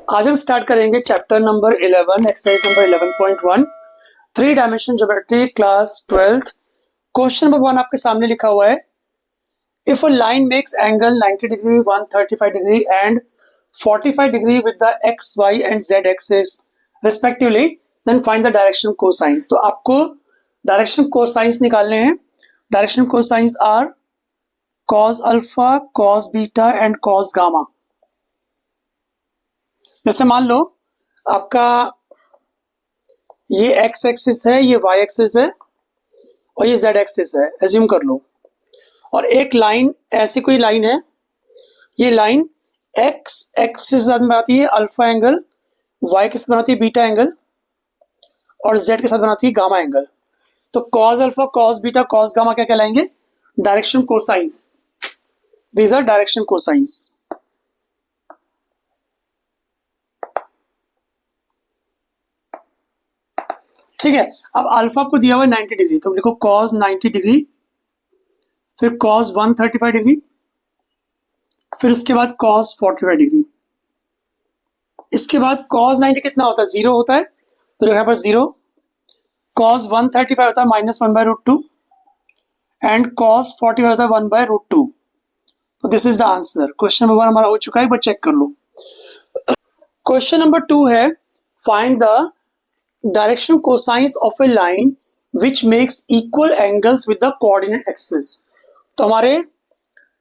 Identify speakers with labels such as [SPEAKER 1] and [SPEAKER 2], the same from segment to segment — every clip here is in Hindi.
[SPEAKER 1] आज हम स्टार्ट करेंगे chapter number 11 exercise number 11.1 three dimension geometry class 12th। Question number 1 आपके सामने लिखा हुआ है, if a line makes angle 90 degree 135 degree and 45 degree with the X Y and Z axis respectively then find the direction cosines. तो आपको डायरेक्शन कोसाइंस निकालने हैं। Direction cosines are cos alpha, cos beta and cos gamma. जैसे मान लो आपका ये एक्स एक्सिस है, ये वाई एक्सिस है और ये जेड एक्सिस है, एज्यूम कर लो। और एक लाइन, ऐसी कोई लाइन है, ये लाइन एक्स एक्सिस के साथ बनाती है अल्फा एंगल, वाई के साथ बनाती है बीटा एंगल और जेड के साथ बनाती है गामा एंगल। तो cos alpha, cos beta, cos gamma क्या कहलाएंगे? Direction cosines. These are direction cosines. ठीक है। अब अल्फा को दिया हुआ 90 डिग्री, तो लिखो cos 90 डिग्री, फिर cos 135 डिग्री, फिर उसके बाद cos 45 डिग्री। इसके बाद cos 90 कितना होता है? 0 होता है, तो यहाँ पर 0। cos 135 होता है -1/√2 एंड cos 45 होता है 1/√2। तो this is the answer. Question number 1 हमारा हो चुका है, बट चेक कर लो। क्वेश्चन नंबर 2 है, find the direction cosines of A line which makes equal angles with the coordinate axis. तो हमारे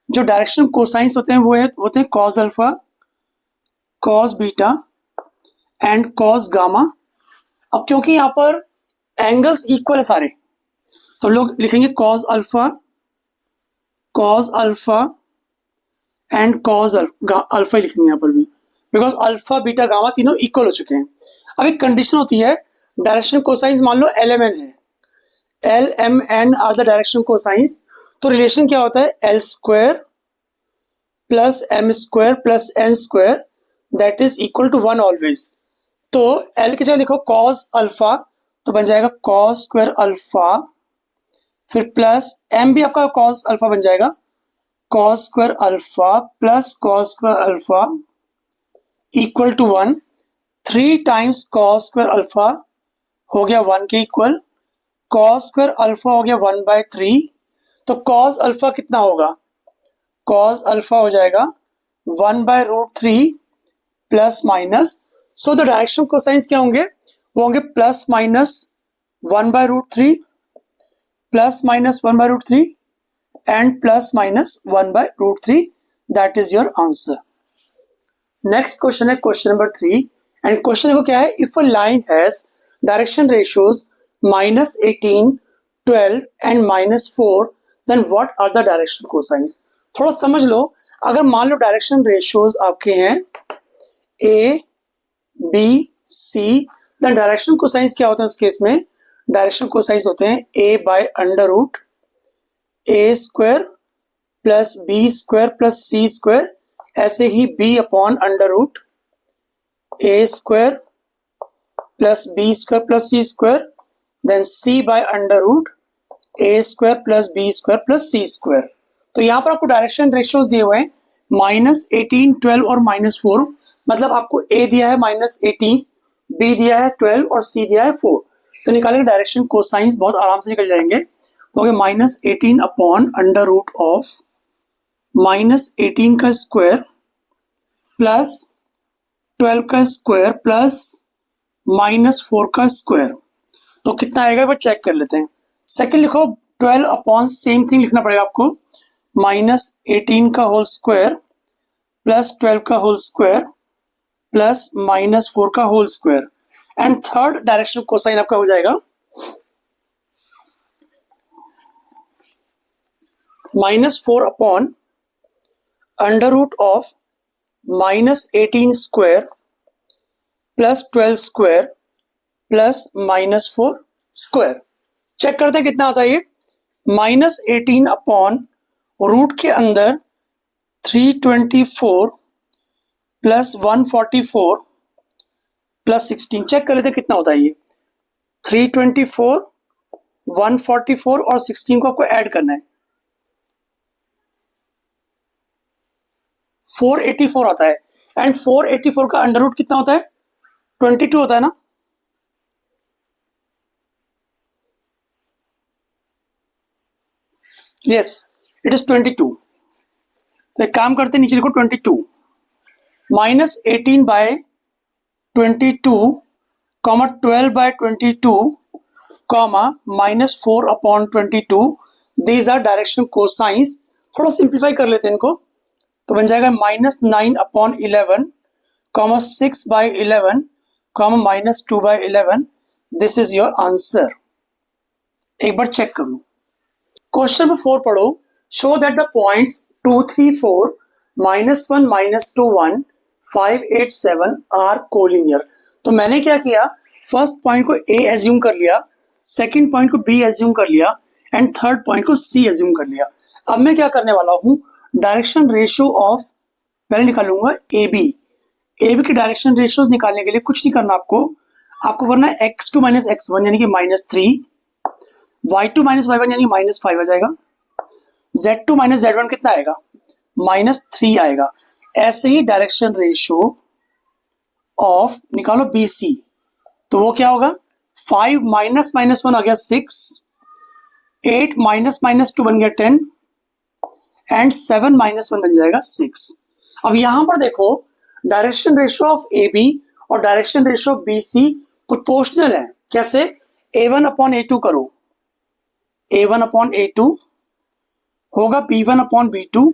[SPEAKER 1] जो डायरेक्शन कोसाइंस होते हैं वो होते हैं cos alpha, cos beta and cos gamma. अब क्योंकि यहाँ पर एंगल्स इक्वल है सारे, तो लोग लिखेंगे cos alpha and cos alpha लिखेंगे यहाँ पर भी, बिकॉज अल्फा बीटा गामा तीनों इक्वल हो चुके हैं। अब एक कंडीशन होती है, डायरेक्शन कोसाइंस मान लो LMN है, LMN are the direction cosines. तो रिलेशन क्या होता है? L square plus M square plus N square that is equal to 1 always. तो L की जगह लिखो cos अल्फा, तो बन जाएगा cos स्क्वायर अल्फा, फिर प्लस M भी आपका cos अल्फा बन जाएगा, cos square alpha plus cos square alpha equal to 1। 3 times cos square alpha हो गया 1 के इक्वल, cos स्क्वायर अल्फा हो गया 1/3। तो cos अल्फा कितना होगा? cos अल्फा हो जाएगा 1/√3 plus minus. So the direction cosines क्या होंगे? वो होंगे plus minus 1/√3 plus minus 1/√3 and plus minus 1/√3। That is your answer. Next question है क्वेश्चन नंबर 3, एंड क्वेश्चन देखो क्या है, if a line has direction ratios -18, 12 and -4 then what are the direction cosines. थोड़ा समझ लो, अगर मान लो डायरेक्शन रेशियोज आपके हैं A, B, C, then direction cosines क्या होते हैं उस केस में? डायरेक्शन कोसाइंस होते हैं A/√A square plus B square plus C square, ऐसे ही B/√A square plus B square plus C square, then C/√A square plus B square plus C square. तो यहाँ पर आपको डायरेक्शन रेशियोज दिए हुए हैं -18, 12 और -4। मतलब आपको A दिया है -18, B दिया है 12 और C दिया है 4। तो निकालेंगे डायरेक्शन कोसाइंस, बहुत आराम से निकल जाएंगे। तो हो गया -18 अपॉन √ ऑफ -18 का स्क्वायर प्लस 12 का स्क्वायर प्लस -4 का स्क्वायर। तो कितना आएगा एक बार चेक कर लेते हैं। सेकंड लिखो 12 अपॉन, सेम थिंग लिखना पड़ेगा आपको, -18 का होल स्क्वायर प्लस 12 का होल स्क्वायर प्लस -4 का whole square. And third direction cosine आपका हो जाएगा -4 upon √ of -18 square plus 12 square plus -4 square. Check करते हैं कितना आता है ये। -18 अपॉन रूट के अंदर 324 प्लस 144 प्लस 16। चेक कर लेते हैं कितना होता है ये। 324, 144 और 16 को आपको ऐड करना है, 484 आता है। एंड 484 का अंडर रूट कितना होता है? 22 होता है ना? Yes, it is 22। तो एक काम करते हैं, नीचे लिखो 22 minus 18 by 22 comma 12 by 22 comma minus 4 upon 22। These are direction cosines. थोड़ा सिंप्लीफाई कर लेते हैं इनको, तो बन जाएगा minus 9 upon 11 comma 6 by 11 comma minus 2 by 11। This is your answer. एक बार चेक कर लो। क्वेश्चन नंबर 4 पढ़ो। Show that the points 2 3 4 -1 -2 1 5 8 7 are collinear. तो मैंने क्या किया, फर्स्ट पॉइंट को ए एज्यूम कर लिया, सेकंड पॉइंट को बी एज्यूम कर लिया एंड थर्ड पॉइंट को सी एज्यूम कर लिया। अब मैं क्या करने वाला हूं, डायरेक्शन रेशियो ऑफ पहले निकालूंगा ए बी। ए बी की डायरेक्शन रेशियोज निकालने के लिए कुछ नहीं करना आपको करना है x2 माइनस x1 यानी कि -3, y2 माइनस y1 यानी -5 आ जाएगा, z2 माइनस z1 कितना आएगा? -3 आएगा। ऐसे ही डायरेक्शन रेशियो ऑफ निकालो बी सी, तो वो क्या होगा? 5 माइनस -1 आ गया 6, 8 माइनस -2 बन गया 10 एंड 7 -1 बन जाएगा 6। अब यहां पर देखो, direction ratio of A B और direction ratio of B C proportional है। कैसे? a1 अपॉन a2 करो, a1 अपॉन a2 होगा b1 upon b2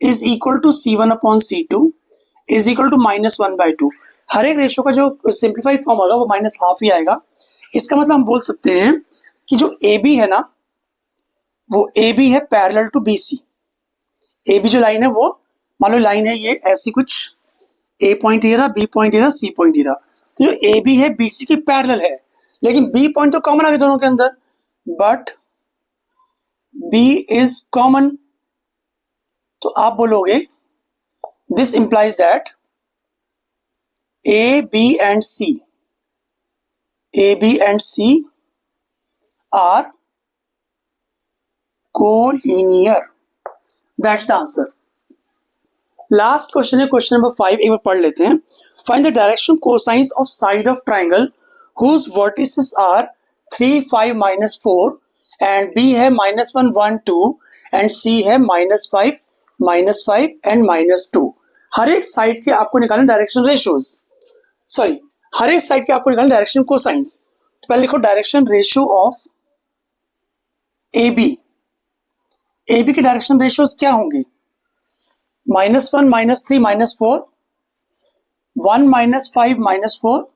[SPEAKER 1] is equal to c1 upon c2 is equal to -1/2। हर एक रेशियो का जो सिंप्लीफाइड फॉर्म होगा वो -12 ही आएगा। इसका मतलब हम बोल सकते हैं कि जो ए बी है ना, वो ए बी है parallel to B C. A B जो लाइन है वो मान लो लाइन है ये ऐसी कुछ, ए पॉइंट ये रहा, बी पॉइंट ये रहा, सी पॉइंट ये रहा। तो जो ए बी है बी सी की पैरेलल है, लेकिन बी पॉइंट तो कॉमन आ गया दोनों के अंदर, बट बी इज कॉमन। तो आप बोलोगे this implies that A B and C are collinear. That's the answer. Last question है क्वेश्चन नंबर 5, एक बार पढ़ लेते हैं। Find the direction cosines of side of triangle whose vertices are 3 5 -4 and B है -1 1 2 एंड सी है -5 -5 एंड -2। हर एक साइड के आपको निकालना डायरेक्शन रेशियोज, सॉरी हर एक साइड के आपको निकालना डायरेक्शन कोसाइंस। तो पहले लिखो direction ratio of A B की डायरेक्शन रेशियोज क्या होंगे? -1 -3 -4, 1 -5 -4,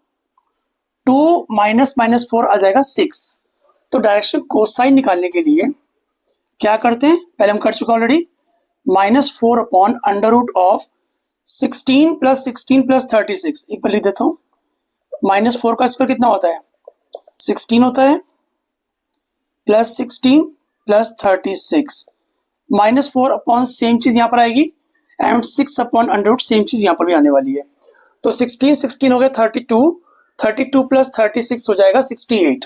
[SPEAKER 1] 2 -4 आ जाएगा 6। तो डायरेक्शन कोसाइन निकालने के लिए क्या करते हैं, पहले हम कर चुके already, -4 upon under root of 16 + 16 + 36। एक बार लिख देता हूं, -4 का स्क्वायर कितना होता है? 16 होता है, प्लस 16 + 36 -4 अपॉन सेम चीज यहां पर आएगी and 6 upon under root same चीज यहां पर भी आने वाली है। तो 16 हो गया 32, 32 + 36 हो जाएगा 68।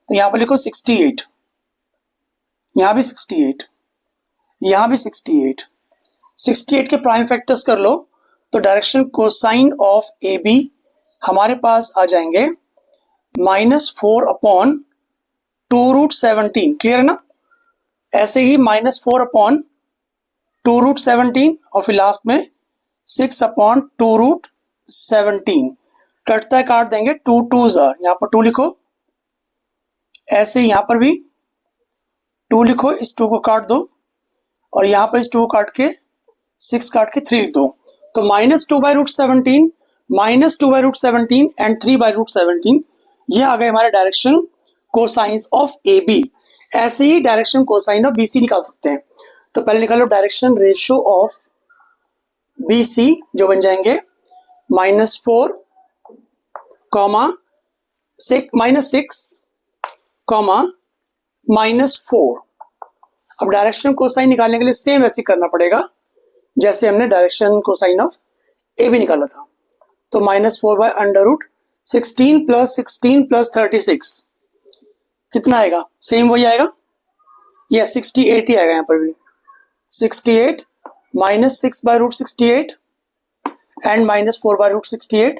[SPEAKER 1] तो यहां पर लिखो 68, यहां भी 68, यहां भी 68। 68 के प्राइम फैक्टर्स कर लो, तो direction cosine of A B हमारे पास आ जाएंगे -4 अपॉन 2√17। क्लियर है ना? ऐसे ही -4 अपॉन 2√17 और फिर लास्ट में 6 अपॉन 2√17। कटता है काट देंगे, 2 2s are, यहां पर 2 लिखो, ऐसे यहां पर भी 2 लिखो, इस 2 को काट दो और यहां पर इस 2 को काट के 6 काट के 3 लिख दो। तो -2/√17 -2/√17 एंड 3/√17 ये आ गए हमारे direction cosines of A B. ऐसे ही direction cosine of B C निकाल सकते हैं। तो पहले निकालो direction ratio of B C, जो बन जाएंगे -4 -6 -4। अब डायरेक्शन कोसाइन निकालने के लिए सेम ऐसे करना पड़ेगा जैसे हमने direction cosine of A B निकाला था। तो -4/√16 + 16 + 36 कितना आएगा? सेम वही आएगा, ये 68 ही आएगा यहां पर भी। 68 -6/√68 एंड -4/√68।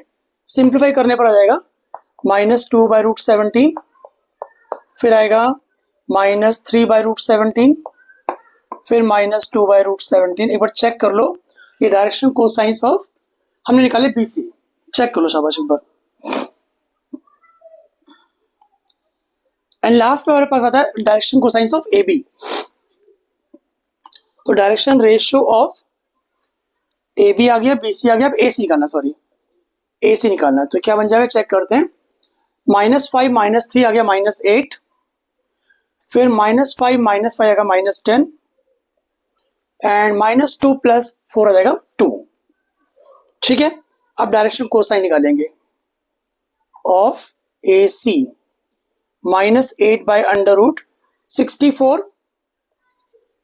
[SPEAKER 1] सिंप्लीफाई करने पर आ जाएगा -2/√17, फिर आएगा -3/√17, फिर -2/√17। एक बार चेक कर लो, ये डायरेक्शन कोसाइंस ऑफ हमने निकाले BC। चेक कर लो शाबाश एक बार। एंड लास्ट में हमारे पास आता है डायरेक्शन कोसाइंस ऑफ AB। तो डायरेक्शन रेशियो ऑफ AB आ गया, BC आ गया, अब AC निकालना, सॉरी AC निकालना है। तो क्या बन जाएगा, चेक करते हैं। -5 -3 आ गया -8, फिर -5 -5 आएगा -10, एंड -2 + 4 आ जाएगा 2। ठीक है, अब डायरेक्शन कोसाइन निकालेंगे ऑफ AC। -8/√64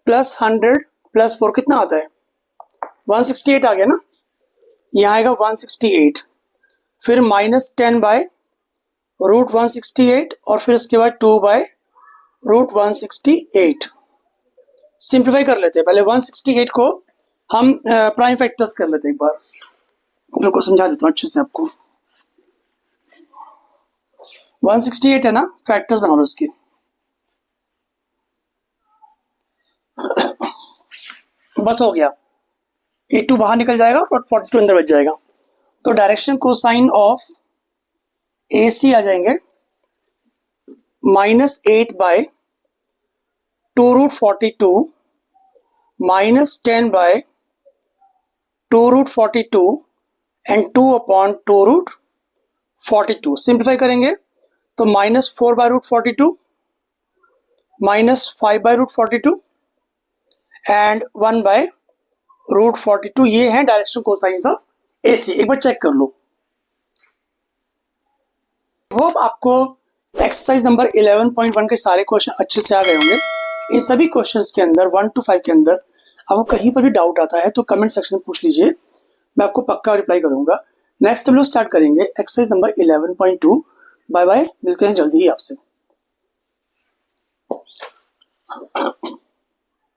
[SPEAKER 1] + 100 + 4 कितना आता है, 168 आ गया ना, यहाँ आएगा 168, फिर -10/√168 और फिर इसके बाद 2/√168। सिंप्लीफाई कर लेते हैं, पहले 168 को हम प्राइम फैक्टर्स कर लेते हैं। एक बार मेरे को समझा देता हूँ अच्छे से आपको। 168 है ना, फैक्टर्स बना लो इसके। बस हो गया, 82 बाहर निकल जाएगा और 42 अंदर बच जाएगा। तो डायरेक्शन कोसाइन ऑफ AC आ जाएंगे -8/2√42 -10/2√42 एंड 2/2√42। सिंप्लीफाई करेंगे तो -4/√42 -5/√42 एंड 1/√42। ये है डायरेक्शन कोसाइंस ऑफ AC। एक बार चेक कर लो। होप आपको एक्सरसाइज नंबर 11.1 के सारे क्वेश्चन अच्छे से आ गए होंगे। इन सभी क्वेश्चंस के अंदर 1 to 5 के अंदर आपको कहीं पर भी डाउट आता है तो कमेंट सेक्शन में पूछ लीजिए, मैं आपको पक्का रिप्लाई करूंगा। नेक्स्ट हम लोग स्टार्ट करेंगे एक्सरसाइज नंबर 11.2। बाय बाय, मिलते हैं जल्दी ही आपसे।